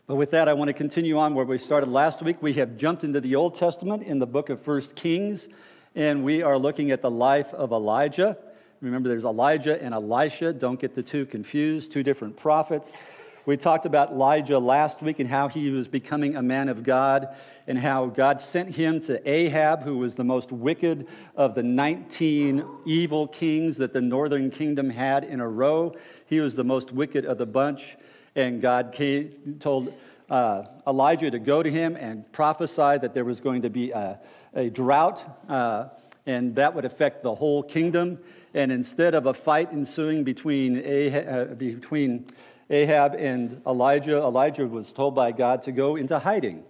But with that, I want to continue on where we started last week. We have jumped into the Old Testament in the book of 1 Kings, and we are looking at the life of Elijah. Remember, there's Elijah and Elisha. Don't get the two confused, two different prophets. We talked about Elijah last week and how he was becoming a man of God and how God sent him to Ahab, who was the most wicked of the 19 evil kings that the northern kingdom had in a row. He was the most wicked of the bunch. And God told Elijah to go to him and prophesy that there was going to be a drought, and that would affect the whole kingdom. And instead of a fight ensuing between Ahab and Elijah, Elijah was told by God to go into hiding.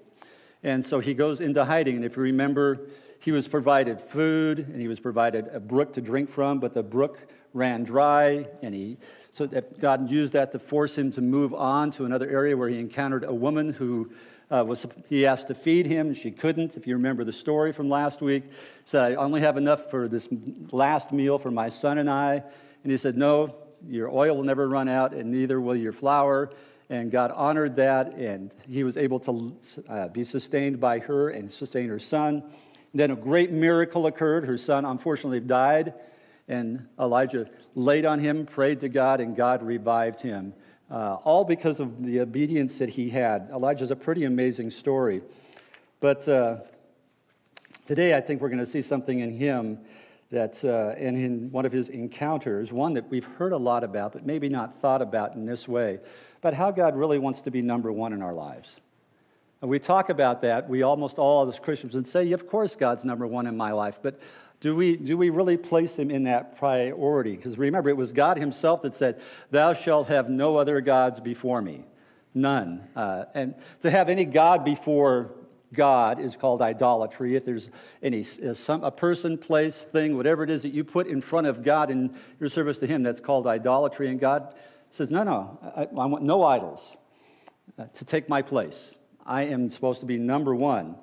And so he goes into hiding. And if you remember, he was provided food and he was provided a brook to drink from, but the brook ran dry, and so that God used that to force him to move on to another area where he encountered a woman who he asked to feed him. She couldn't. If you remember the story from last week, he said, I only have enough for this last meal for my son and I. And he said, no, your oil will never run out, and neither will your flour. And God honored that, and he was able to be sustained by her and sustain her son. And then a great miracle occurred. Her son, unfortunately, died. And Elijah laid on him, prayed to God, and God revived him. All because of the obedience that he had. Elijah's a pretty amazing story. But today I think we're going to see something in him that, and in one of his encounters, one that we've heard a lot about, but maybe not thought about in this way, but how God really wants to be number one in our lives. And we talk about that. We almost all as Christians would say, of course God's number one in my life, but do we really place him in that priority? Because remember, it was God himself that said, thou shalt have no other gods before me. None. And to have any god before God is called idolatry. If there's a person, place, thing, whatever it is that you put in front of God in your service to him, that's called idolatry. And God says, no, I want no idols to take my place. I am supposed to be number one.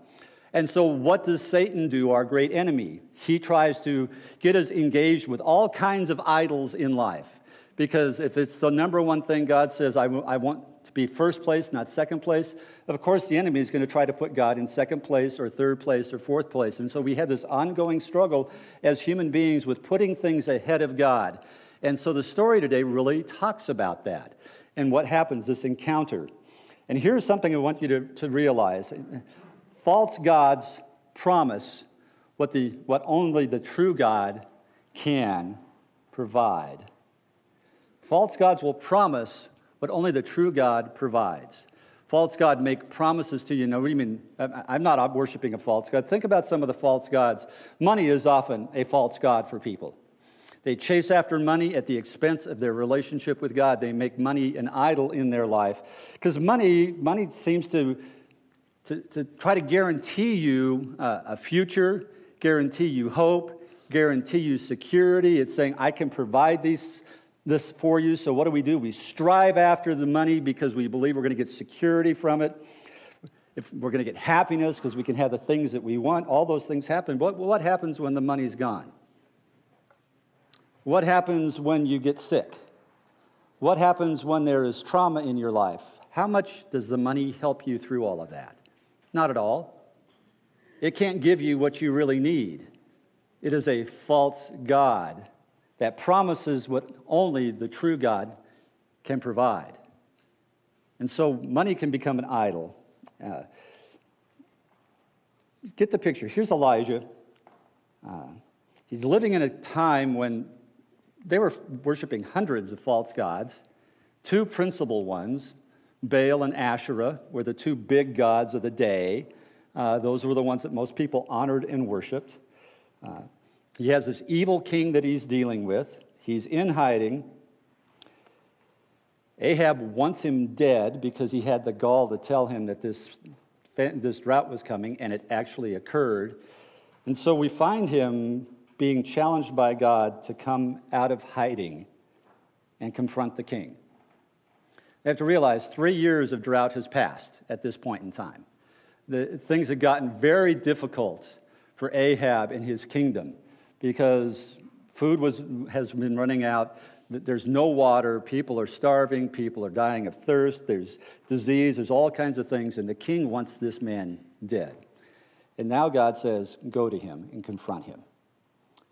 And so what does Satan do, our great enemy? He tries to get us engaged with all kinds of idols in life. Because if it's the number one thing God says, I want to be first place, not second place, of course the enemy is going to try to put God in second place or third place or fourth place. And so we have this ongoing struggle as human beings with putting things ahead of God. And so the story today really talks about that and what happens, this encounter. And here's something I want you to realize. False gods promise what only the true God can provide. False gods will promise what only the true God provides. False gods make promises to you. Now, what do you mean? I'm not worshiping a false god. Think about some of the false gods. Money is often a false god for people. They chase after money at the expense of their relationship with God. They make money an idol in their life. Because money seems to try to guarantee you a future, guarantee you hope, guarantee you security. It's saying, I can provide this for you. So what do? We strive after the money because we believe we're going to get security from it. If we're going to get happiness because we can have the things that we want. All those things happen. But what happens when the money's gone? What happens when you get sick? What happens when there is trauma in your life? How much does the money help you through all of that? Not at all. It can't give you what you really need. It is a false god that promises what only the true God can provide. And so money can become an idol. Get the picture. Here's Elijah. He's living in a time when they were worshiping hundreds of false gods. Two principal ones, Baal and Asherah, were the two big gods of the day. Those were the ones that most people honored and worshipped. He has this evil king that he's dealing with. He's in hiding. Ahab wants him dead because he had the gall to tell him that this drought was coming, and it actually occurred. And so we find him being challenged by God to come out of hiding and confront the king. You have to realize 3 years of drought has passed at this point in time. Things had gotten very difficult for Ahab and his kingdom because food has been running out. There's no water. People are starving. People are dying of thirst. There's disease. There's all kinds of things. And the king wants this man dead. And now God says, go to him and confront him.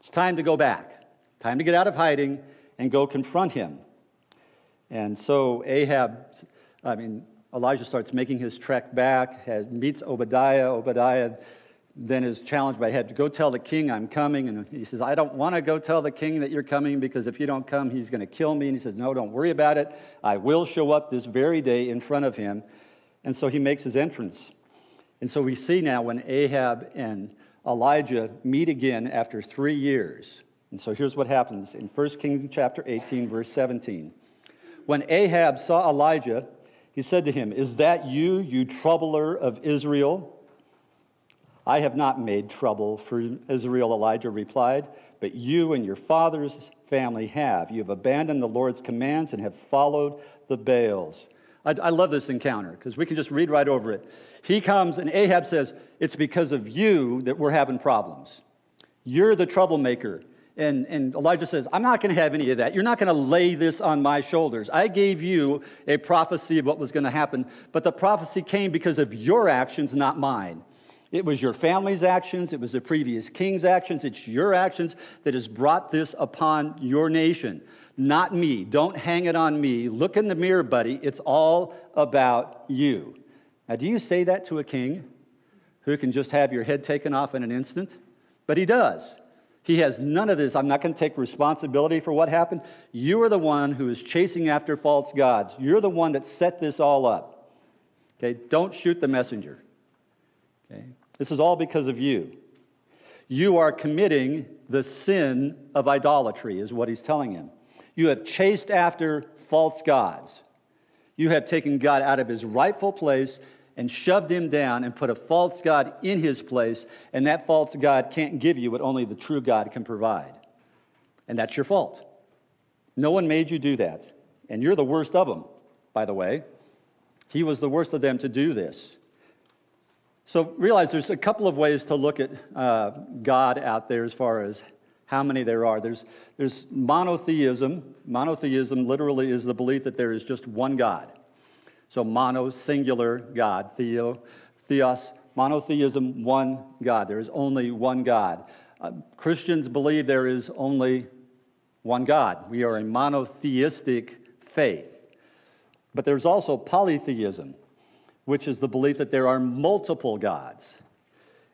It's time to go back. Time to get out of hiding and go confront him. And so Elijah starts making his trek back, meets Obadiah. Obadiah then is challenged by Ahab to go tell the king I'm coming. And he says, I don't want to go tell the king that you're coming because if you don't come, he's going to kill me. And he says, no, don't worry about it. I will show up this very day in front of him. And so he makes his entrance. And so we see now when Ahab and Elijah meet again after 3 years. And so here's what happens in 1 Kings chapter 18, verse 17. When Ahab saw Elijah, he said to him, is that you, you troubler of Israel? I have not made trouble for Israel, Elijah replied, but you and your father's family have. You have abandoned the Lord's commands and have followed the Baals. I love this encounter because we can just read right over it. He comes and Ahab says, it's because of you that we're having problems. You're the troublemaker. And Elijah says, I'm not going to have any of that. You're not going to lay this on my shoulders. I gave you a prophecy of what was going to happen, but the prophecy came because of your actions, not mine. It was your family's actions. It was the previous king's actions. It's your actions that has brought this upon your nation, not me. Don't hang it on me. Look in the mirror, buddy. It's all about you. Now, do you say that to a king who can just have your head taken off in an instant? But he does. He has none of this. I'm not going to take responsibility for what happened. You are the one who is chasing after false gods. You're the one that set this all up. Okay? Don't shoot the messenger. Okay? This is all because of you. You are committing the sin of idolatry, is what he's telling him. You have chased after false gods. You have taken God out of his rightful place and shoved him down and put a false god in his place, and that false god can't give you what only the true God can provide. And that's your fault. No one made you do that. And you're the worst of them, by the way. He was the worst of them to do this. So realize there's a couple of ways to look at God out there as far as how many there are. There's monotheism. Monotheism literally is the belief that there is just one God. So mono, singular, God. Theos, monotheism, one God. There is only one God. Christians believe there is only one God. We are a monotheistic faith. But there's also polytheism, which is the belief that there are multiple gods.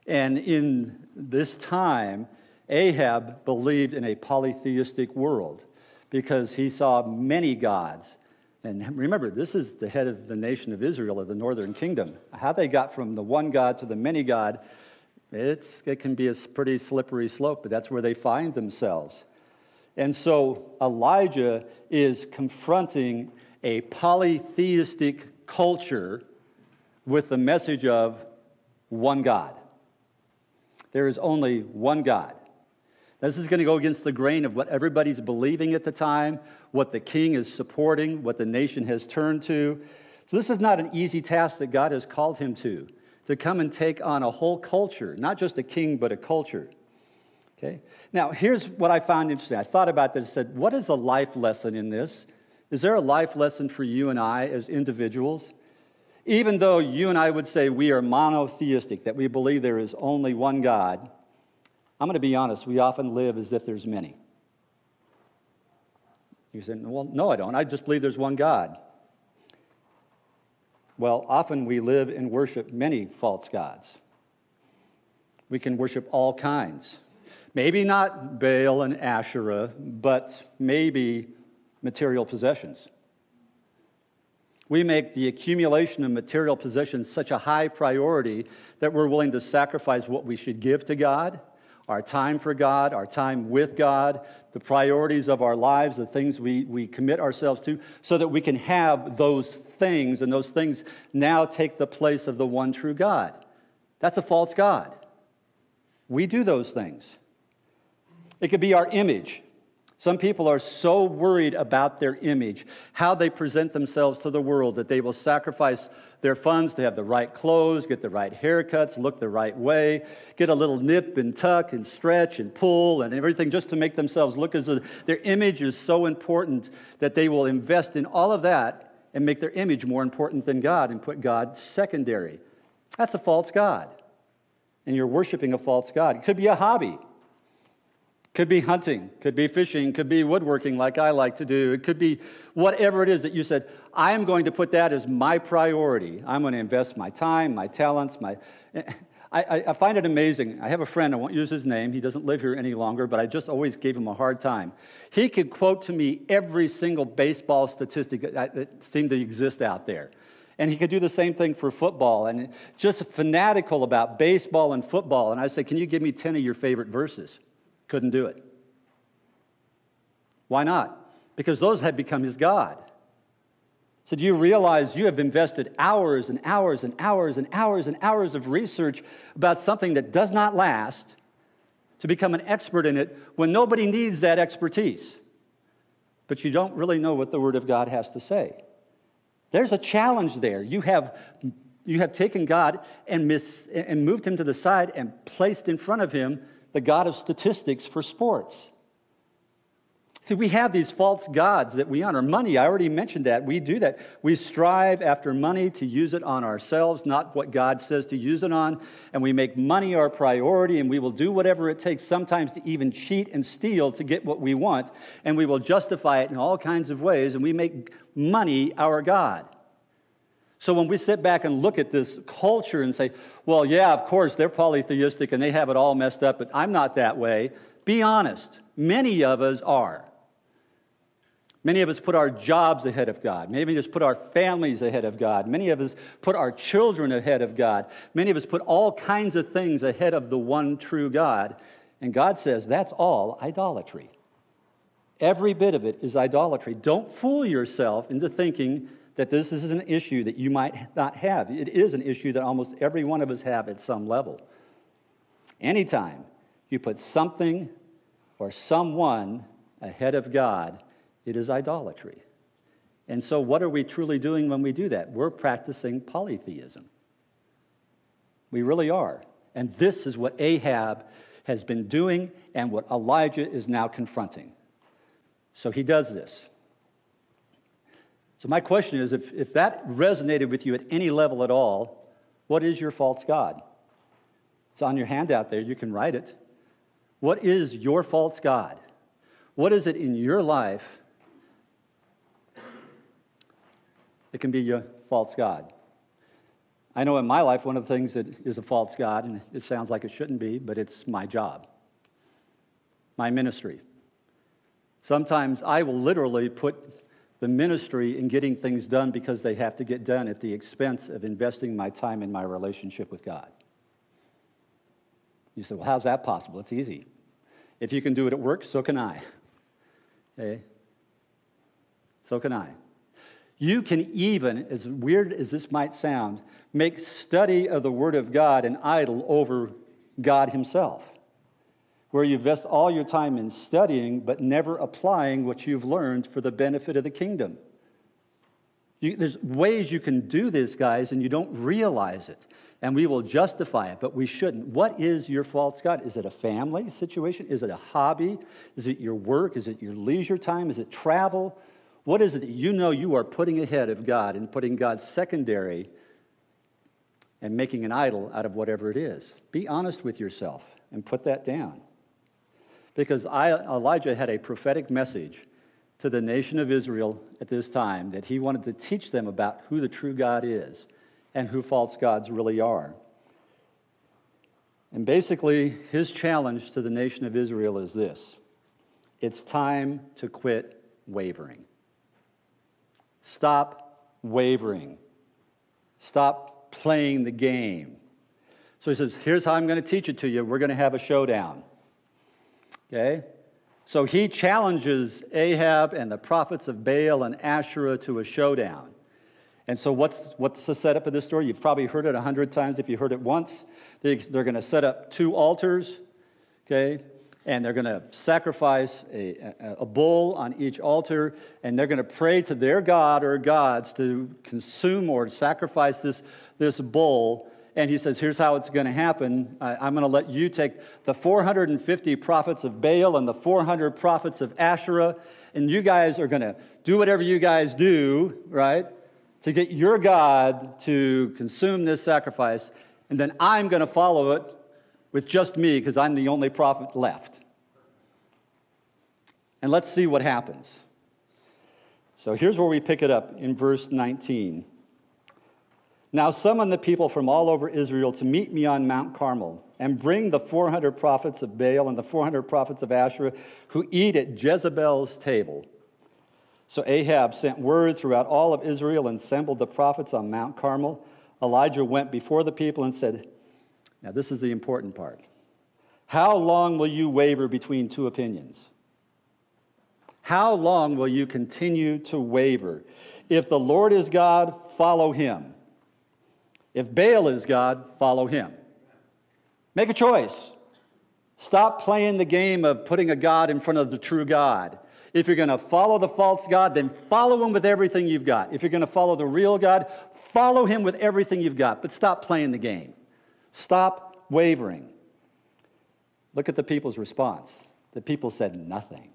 And in this time, Ahab believed in a polytheistic world because he saw many gods. And remember, this is the head of the nation of Israel, of the northern kingdom. How they got from the one God to the many God, it can be a pretty slippery slope, but that's where they find themselves. And so Elijah is confronting a polytheistic culture with the message of one God. There is only one God. This is going to go against the grain of what everybody's believing at the time, what the king is supporting, what the nation has turned to. So this is not an easy task that God has called him to come and take on a whole culture, not just a king, but a culture. Okay? Now, here's what I found interesting. I thought about this and said, what is a life lesson in this? Is there a life lesson for you and I as individuals? Even though you and I would say we are monotheistic, that we believe there is only one God, I'm going to be honest, we often live as if there's many. You say, well, no, I don't. I just believe there's one God. Well, often we live and worship many false gods. We can worship all kinds. Maybe not Baal and Asherah, but maybe material possessions. We make the accumulation of material possessions such a high priority that we're willing to sacrifice what we should give to God, our time for God, our time with God, the priorities of our lives, the things we commit ourselves to, so that we can have those things, and those things now take the place of the one true God. That's a false God. We do those things. It could be our image. Some people are so worried about their image, how they present themselves to the world, that they will sacrifice their funds to have the right clothes, get the right haircuts, look the right way, get a little nip and tuck and stretch and pull and everything just to make themselves look as though their image is so important that they will invest in all of that and make their image more important than God and put God secondary. That's a false god. And you're worshiping a false god. It could be a hobby. Could be hunting, could be fishing, could be woodworking like I like to do. It could be whatever it is that you said, I am going to put that as my priority. I'm going to invest my time, my talents, I find it amazing. I have a friend, I won't use his name. He doesn't live here any longer, but I just always gave him a hard time. He could quote to me every single baseball statistic that seemed to exist out there. And he could do the same thing for football, and just fanatical about baseball and football. And I said, can you give me 10 of your favorite verses? Couldn't do it. Why not? Because those had become his God. So do you realize you have invested hours and hours and hours and hours and hours of research about something that does not last to become an expert in it when nobody needs that expertise? But you don't really know what the Word of God has to say. There's a challenge there. You have taken God and moved him to the side and placed in front of him the god of statistics for sports. See, we have these false gods that we honor. Money, I already mentioned that. We do that. We strive after money to use it on ourselves, not what God says to use it on. And we make money our priority, and we will do whatever it takes, sometimes to even cheat and steal to get what we want. And we will justify it in all kinds of ways, and we make money our God. So when we sit back and look at this culture and say, well, yeah, of course, they're polytheistic and they have it all messed up, but I'm not that way. Be honest. Many of us are. Many of us put our jobs ahead of God. Many of us put our families ahead of God. Many of us put our children ahead of God. Many of us put all kinds of things ahead of the one true God. And God says that's all idolatry. Every bit of it is idolatry. Don't fool yourself into thinking that this is an issue that you might not have. It is an issue that almost every one of us have at some level. Anytime you put something or someone ahead of God, it is idolatry. And so what are we truly doing when we do that? We're practicing polytheism. We really are. And this is what Ahab has been doing and what Elijah is now confronting. So he does this. So my question is, if that resonated with you at any level at all, what is your false god? It's on your handout there. You can write it. What is your false god? What is it in your life that can be your false god? I know in my life one of the things that is a false god, and it sounds like it shouldn't be, but it's my job, my ministry. Sometimes I will literally put the ministry in getting things done because they have to get done at the expense of investing my time in my relationship with God. You say, well, how's that possible? It's easy. If you can do it at work, so can I. Okay? So can I. You can even, as weird as this might sound, make study of the Word of God an idol over God Himself, where you invest all your time in studying but never applying what you've learned for the benefit of the kingdom. There's ways you can do this, guys, and you don't realize it. And we will justify it, but we shouldn't. What is your false god? Is it a family situation? Is it a hobby? Is it your work? Is it your leisure time? Is it travel? What is it that you know you are putting ahead of God and putting God secondary and making an idol out of whatever it is? Be honest with yourself and put that down. Because Elijah had a prophetic message to the nation of Israel at this time that he wanted to teach them about who the true God is and who false gods really are. And basically, his challenge to the nation of Israel is this: it's time to quit wavering. Stop wavering. Stop playing the game. So he says, here's how I'm going to teach it to you. We're going to have a showdown. Okay? So he challenges Ahab and the prophets of Baal and Asherah to a showdown. And so what's the setup of this story? You've probably heard it 100 times if you heard it once. They're going to set up two altars. Okay? and they're going to sacrifice a bull on each altar, and they're going to pray to their god or gods to consume or sacrifice this bull. And he says, here's how it's going to happen. I'm going to let you take the 450 prophets of Baal and the 400 prophets of Asherah, and you guys are going to do whatever you guys do, right, to get your God to consume this sacrifice, and then I'm going to follow it with just me because I'm the only prophet left. And let's see what happens. So here's where we pick it up in verse 19. Now summon the people from all over Israel to meet me on Mount Carmel, and bring the 400 prophets of Baal and the 400 prophets of Asherah who eat at Jezebel's table. So Ahab sent word throughout all of Israel and assembled the prophets on Mount Carmel. Elijah went before the people and said, now this is the important part, how long will you waver between two opinions? How long will you continue to waver? If the Lord is God, follow him. If Baal is God, follow him. Make a choice. Stop playing the game of putting a God in front of the true God. If you're going to follow the false God, then follow him with everything you've got. If you're going to follow the real God, follow him with everything you've got. But stop playing the game. Stop wavering. Look at the people's response. The people said nothing.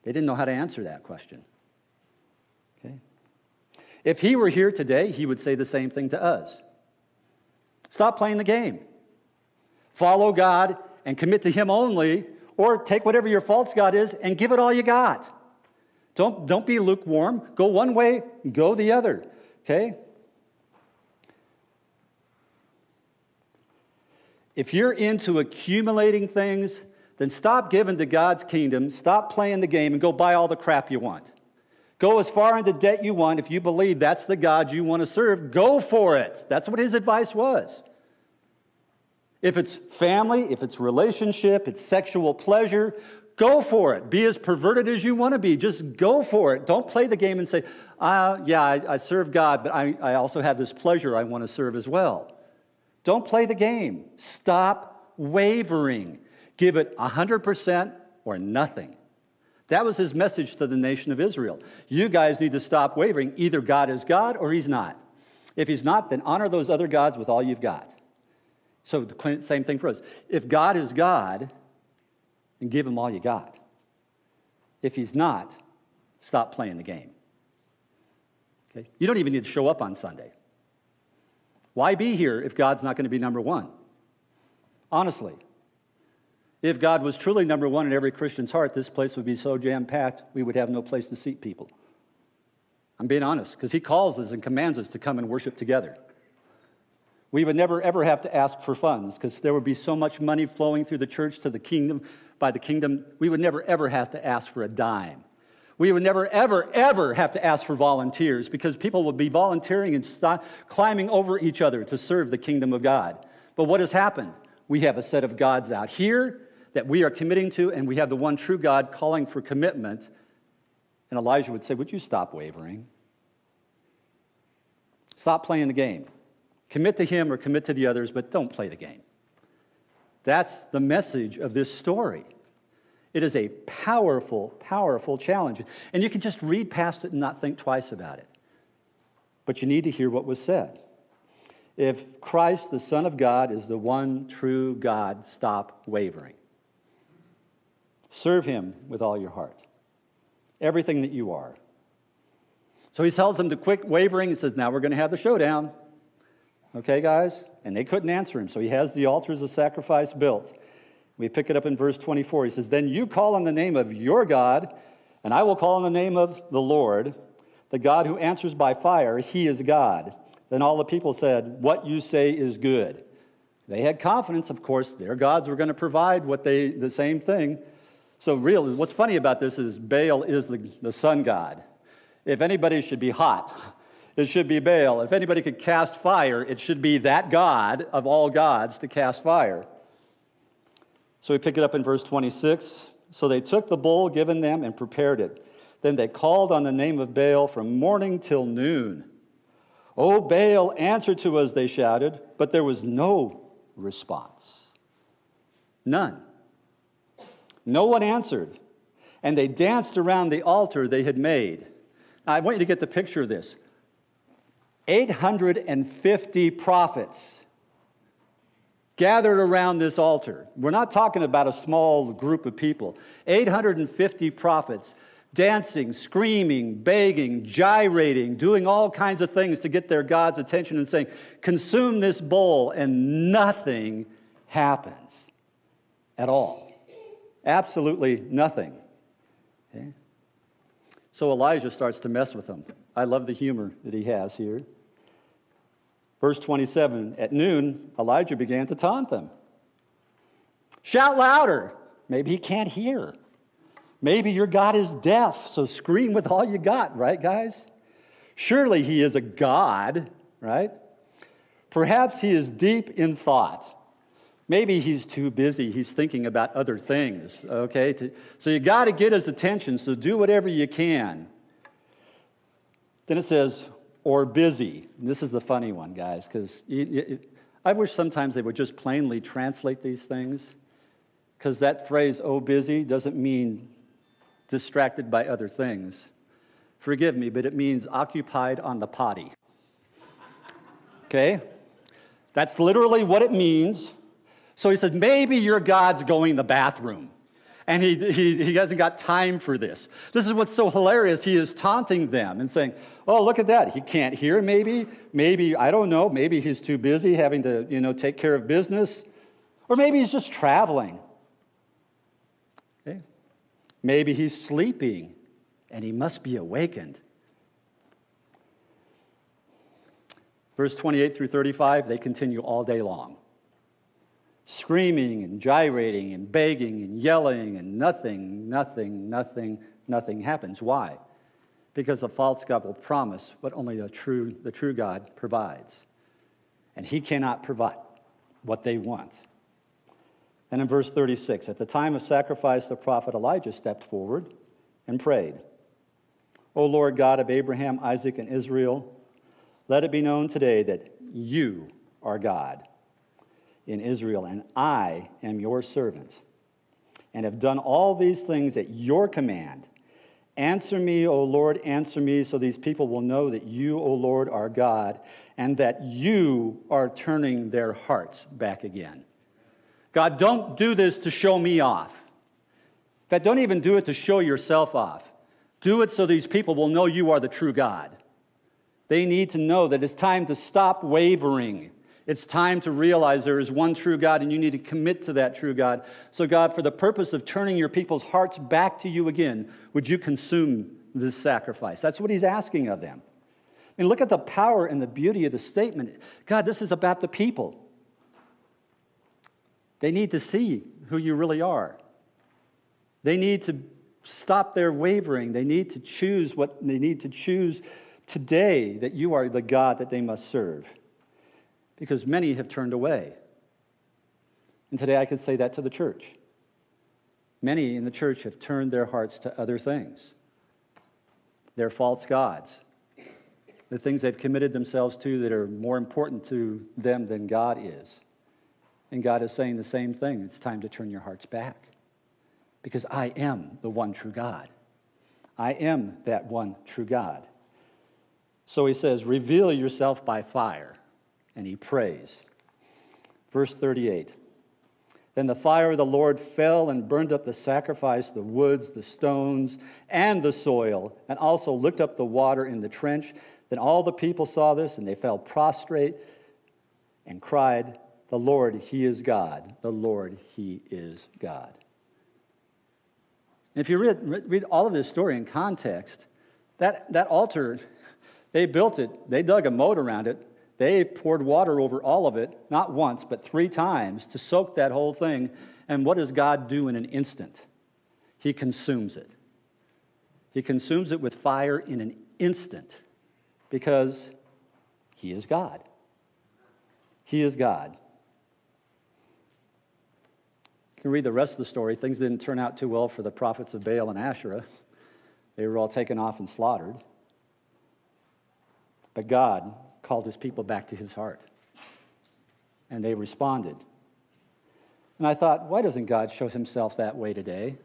They didn't know how to answer that question. Okay? If he were here today, he would say the same thing to us. Stop playing the game. Follow God and commit to him only, or take whatever your false god is and give it all you got. Don't be lukewarm. Go one way, go the other. Okay? If you're into accumulating things, then stop giving to God's kingdom, stop playing the game, and go buy all the crap you want. Go as far into debt you want. If you believe that's the God you want to serve, go for it. That's what his advice was. If it's family, if it's relationship, it's sexual pleasure, go for it. Be as perverted as you want to be. Just go for it. Don't play the game and say, I serve God, but I also have this pleasure I want to serve as well. Don't play the game. Stop wavering. Give it 100% or nothing. That was his message to the nation of Israel. You guys need to stop wavering. Either God is God or he's not. If he's not, then honor those other gods with all you've got. So the same thing for us. If God is God, then give him all you got. If he's not, stop playing the game. Okay? You don't even need to show up on Sunday. Why be here if God's not going to be number one? Honestly. If God was truly number one in every Christian's heart, this place would be so jam-packed, we would have no place to seat people. I'm being honest, because he calls us and commands us to come and worship together. We would never, ever have to ask for funds, because there would be so much money flowing through the church to the kingdom, by the kingdom, we would never, ever have to ask for a dime. We would never, ever, ever have to ask for volunteers, because people would be volunteering and climbing over each other to serve the kingdom of God. But what has happened? We have a set of gods out here that we are committing to, and we have the one true God calling for commitment. And Elijah would say, would you stop wavering? Stop playing the game. Commit to him or commit to the others, but don't play the game. That's the message of this story. It is a powerful, powerful challenge. And you can just read past it and not think twice about it. But you need to hear what was said. If Christ, the Son of God, is the one true God, stop wavering. Serve him with all your heart. Everything that you are. So he tells them to quit wavering. He says, now we're going to have the showdown. Okay, guys? And they couldn't answer him. So he has the altars of sacrifice built. We pick it up in verse 24. He says, then you call on the name of your God, and I will call on the name of the Lord, the God who answers by fire. He is God. Then all the people said, what you say is good. They had confidence, of course. Their gods were going to provide the same thing. So really, what's funny about this is Baal is the sun god. If anybody should be hot, it should be Baal. If anybody could cast fire, it should be that God of all gods to cast fire. So we pick it up in verse 26. So they took the bull given them and prepared it. Then they called on the name of Baal from morning till noon. O Baal, answer to us, they shouted, but there was no response. None. No one answered. And they danced around the altar they had made. Now, I want you to get the picture of this. 850 prophets gathered around this altar. We're not talking about a small group of people. 850 prophets dancing, screaming, begging, gyrating, doing all kinds of things to get their God's attention and saying, consume this bowl, and nothing happens at all. Absolutely nothing. Okay? So Elijah starts to mess with them. I love the humor that he has here. Verse 27, at noon, Elijah began to taunt them. Shout louder. Maybe he can't hear. Maybe your God is deaf, so scream with all you got, right, guys? Surely he is a God, right? Perhaps he is deep in thought. Maybe he's too busy. He's thinking about other things, okay? So you got to get his attention, so do whatever you can. Then it says, or busy. And this is the funny one, guys, because I wish sometimes they would just plainly translate these things, because that phrase, oh, busy, doesn't mean distracted by other things. Forgive me, but it means occupied on the potty. Okay? That's literally what it means. So he said, maybe your God's going to the bathroom, and he hasn't got time for this. This is what's so hilarious. He is taunting them and saying, oh, look at that. He can't hear maybe. Maybe, I don't know, maybe he's too busy having to, take care of business. Or maybe he's just traveling. Okay? Maybe he's sleeping, and he must be awakened. Verse 28 through 35, they continue all day long. Screaming and gyrating and begging and yelling, and nothing happens. Why? Because a false God will promise what only the true God provides. And he cannot provide what they want. And in verse 36, at the time of sacrifice, the prophet Elijah stepped forward and prayed, O Lord God of Abraham, Isaac, and Israel, let it be known today that you are God in Israel, and I am your servant, and have done all these things at your command. Answer me, O Lord, answer me, so these people will know that you, O Lord, are God, and that you are turning their hearts back again. God, don't do this to show me off. In fact, don't even do it to show yourself off. Do it so these people will know you are the true God. They need to know that it's time to stop wavering. It's time to realize there is one true God, and you need to commit to that true God. So God, for the purpose of turning your people's hearts back to you again, would you consume this sacrifice? That's what he's asking of them. And look at the power and the beauty of the statement. God, this is about the people. They need to see who you really are. They need to stop their wavering. They need to choose what they need to choose today, that you are the God that they must serve. Because many have turned away. And today I could say that to the church. Many in the church have turned their hearts to other things. Their false gods. The things they've committed themselves to that are more important to them than God is. And God is saying the same thing. It's time to turn your hearts back. Because I am the one true God. I am that one true God. So he says, reveal yourself by fire. And he prays. Verse 38. Then the fire of the Lord fell and burned up the sacrifice, the woods, the stones, and the soil, and also licked up the water in the trench. Then all the people saw this, and they fell prostrate and cried, the Lord, he is God. The Lord, he is God. And if you read all of this story in context, that altar, they built it. They dug a moat around it. They poured water over all of it, not once, but 3 times to soak that whole thing. And what does God do in an instant? He consumes it. He consumes it with fire in an instant because he is God. He is God. You can read the rest of the story. Things didn't turn out too well for the prophets of Baal and Asherah. They were all taken off and slaughtered. But God called his people back to his heart. And they responded. And I thought, why doesn't God show himself that way today?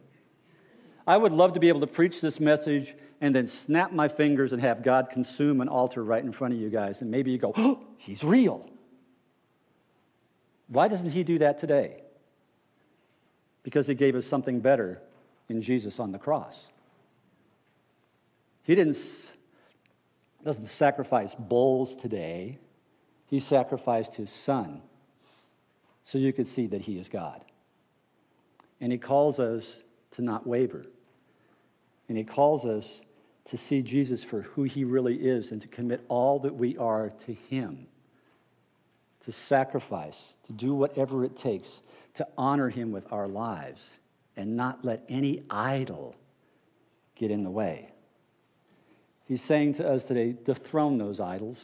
I would love to be able to preach this message and then snap my fingers and have God consume an altar right in front of you guys. And maybe you go, oh, he's real. Why doesn't he do that today? Because he gave us something better in Jesus on the cross. He doesn't sacrifice bulls today. He sacrificed his son so you could see that he is God. And he calls us to not waver. And he calls us to see Jesus for who he really is and to commit all that we are to him, to sacrifice, to do whatever it takes to honor him with our lives and not let any idol get in the way. He's saying to us today, dethrone those idols.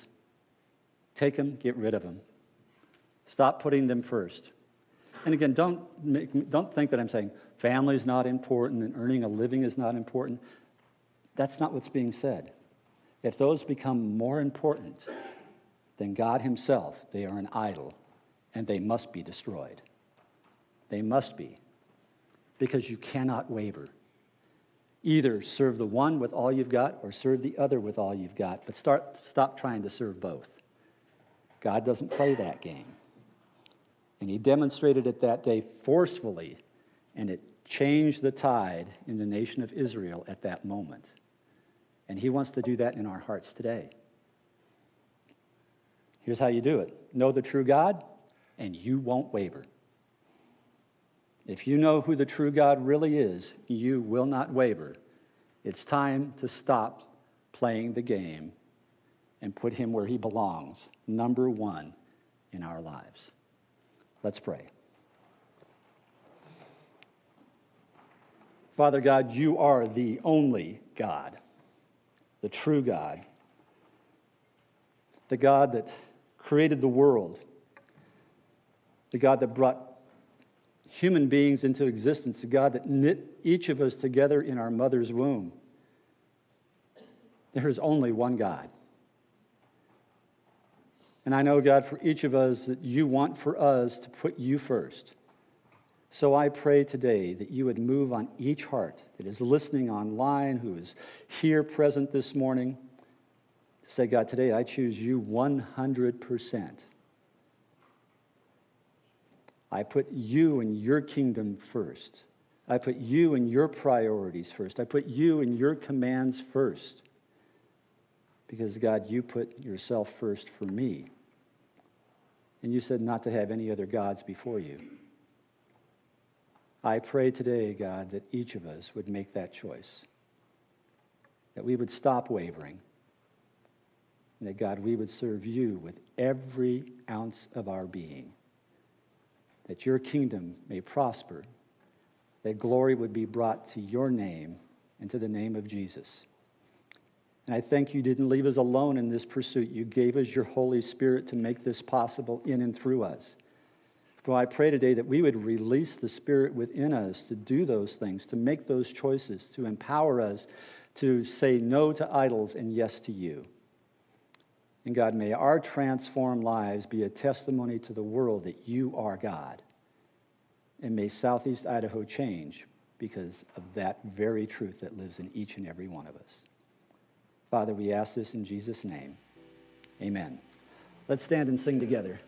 Take them, get rid of them. Stop putting them first. And again, don't think that I'm saying family is not important and earning a living is not important. That's not what's being said. If those become more important than God himself, they are an idol, and they must be destroyed. They must be, because you cannot waver. Either serve the one with all you've got or serve the other with all you've got, but stop trying to serve both. God doesn't play that game. And he demonstrated it that day forcefully, and it changed the tide in the nation of Israel at that moment. And he wants to do that in our hearts today. Here's how you do it. Know the true God, and you won't waver. If you know who the true God really is, you will not waver. It's time to stop playing the game and put him where he belongs, number one in our lives. Let's pray. Father God, you are the only God, the true God, the God that created the world, the God that brought human beings into existence, the God that knit each of us together in our mother's womb. There is only one God. And I know, God, for each of us that you want for us to put you first. So I pray today that you would move on each heart that is listening online, who is here present this morning, to say, God, today I choose you 100%. I put you and your kingdom first. I put you and your priorities first. I put you and your commands first. Because, God, you put yourself first for me. And you said not to have any other gods before you. I pray today, God, that each of us would make that choice. That we would stop wavering. And that, God, we would serve you with every ounce of our being. That your kingdom may prosper. That glory would be brought to your name and to the name of Jesus. And I thank you didn't leave us alone in this pursuit. You gave us your Holy Spirit to make this possible in and through us. So I pray today that we would release the Spirit within us to do those things, to make those choices, to empower us to say no to idols and yes to you. And God, may our transformed lives be a testimony to the world that you are God. And may Southeast Idaho change because of that very truth that lives in each and every one of us. Father, we ask this in Jesus' name. Amen. Let's stand and sing together.